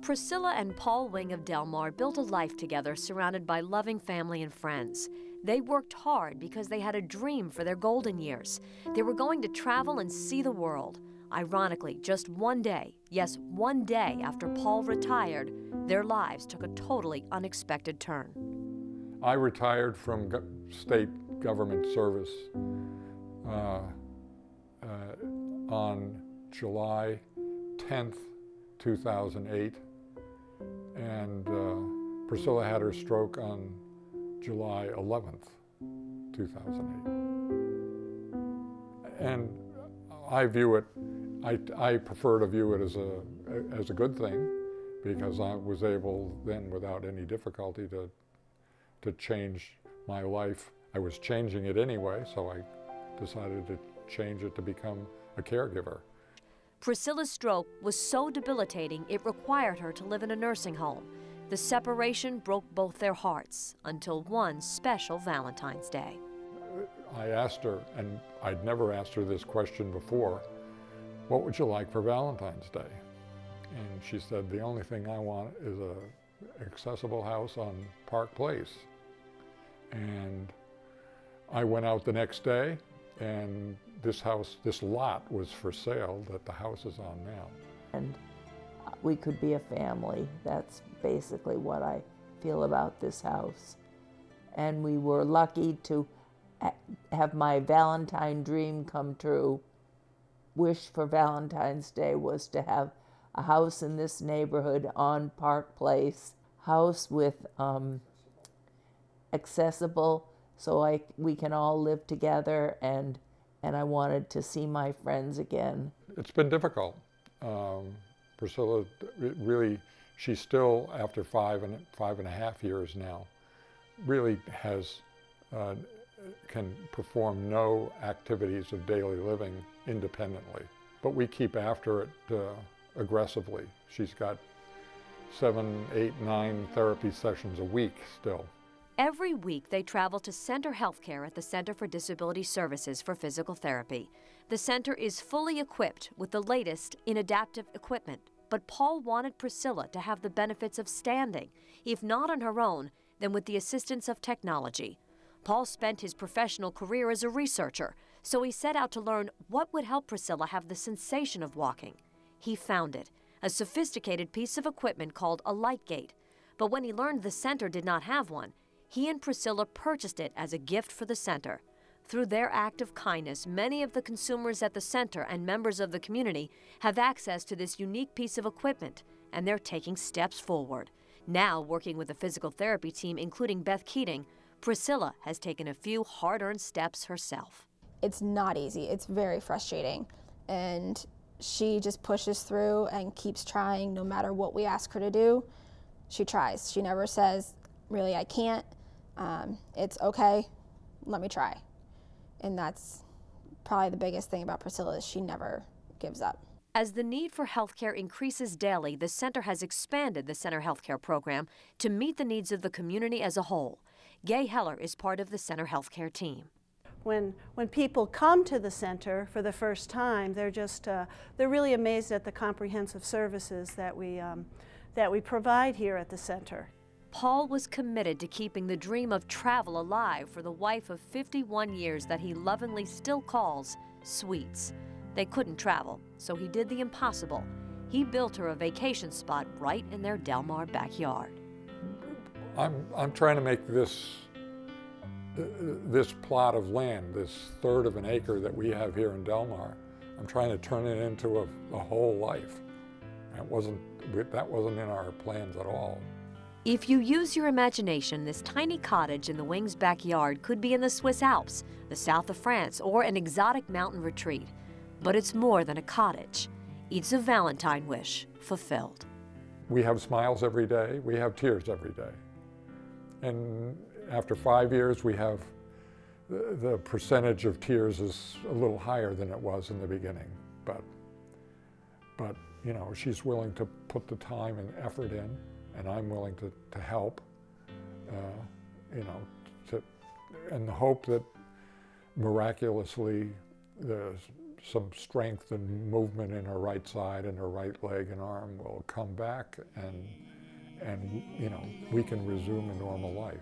Priscilla and Paul Wing of Del Mar built a life together surrounded by loving family and friends. They worked hard because they had a dream for their golden years. They were going to travel and see the world. Ironically, just one day, yes, one day after Paul retired, their lives took a totally unexpected turn. I retired from state government service on July 10th, 2008, and Priscilla had her stroke on July 11th, 2008. And I view it, I prefer to view it as a good thing, because I was able then, without any difficulty, to change my life. I was changing it anyway, so I decided to change it to become a caregiver. Priscilla's stroke was so debilitating it required her to live in a nursing home. The separation broke both their hearts until one special Valentine's Day. I asked her, and I'd never asked her this question before, what would you like for Valentine's Day? And she said, the only thing I want is an accessible house on Park Place. And I went out the next day, and this lot was for sale that the house is on now. And we could be a family. That's basically what I feel about this house. And we were lucky to have my Valentine dream come true. Wish for Valentine's Day was to have a house in this neighborhood on Park Place, house with accessible, so we can all live together, and I wanted to see my friends again. It's been difficult. Priscilla, really, she still, after five and a half years now, really can perform no activities of daily living independently. But we keep after it aggressively. She's got 7, 8, 9 therapy sessions a week still. Every week they travel to Center Healthcare at the Center for Disability Services for physical therapy. The center is fully equipped with the latest in adaptive equipment, but Paul wanted Priscilla to have the benefits of standing, if not on her own, then with the assistance of technology. Paul spent his professional career as a researcher, so he set out to learn what would help Priscilla have the sensation of walking. He found it, a sophisticated piece of equipment called a light gate. But when he learned the center did not have one, he and Priscilla purchased it as a gift for the center. Through their act of kindness, many of the consumers at the center and members of the community have access to this unique piece of equipment, and they're taking steps forward. Now, working with a physical therapy team, including Beth Keating, Priscilla has taken a few hard-earned steps herself. It's not easy. It's very frustrating. And she just pushes through and keeps trying no matter what we ask her to do. She tries. She never says, really, I can't. It's okay, let me try. And that's probably the biggest thing about Priscilla, is she never gives up. As the need for healthcare increases daily, the center has expanded the center healthcare program to meet the needs of the community as a whole. Gay Heller is part of the center healthcare team. When people come to the center for the first time, they're really amazed at the comprehensive services that we provide here at the center. Paul was committed to keeping the dream of travel alive for the wife of 51 years that he lovingly still calls Sweets. They couldn't travel, so he did the impossible. He built her a vacation spot right in their Del Mar backyard. I'm trying to make this plot of land, this 1/3 of an acre that we have here in Del Mar, I'm trying to turn it into a whole life. That wasn't in our plans at all. If you use your imagination, this tiny cottage in the Wings' backyard could be in the Swiss Alps, the south of France, or an exotic mountain retreat. But it's more than a cottage. It's a Valentine wish fulfilled. We have smiles every day. We have tears every day. And after 5 years, we have the percentage of tears is a little higher than it was in the beginning. But you know, she's willing to put the time and effort in, and I'm willing to help, you know, in the hope that miraculously the some strength and movement in her right side, and her right leg and arm will come back, and you know, we can resume a normal life.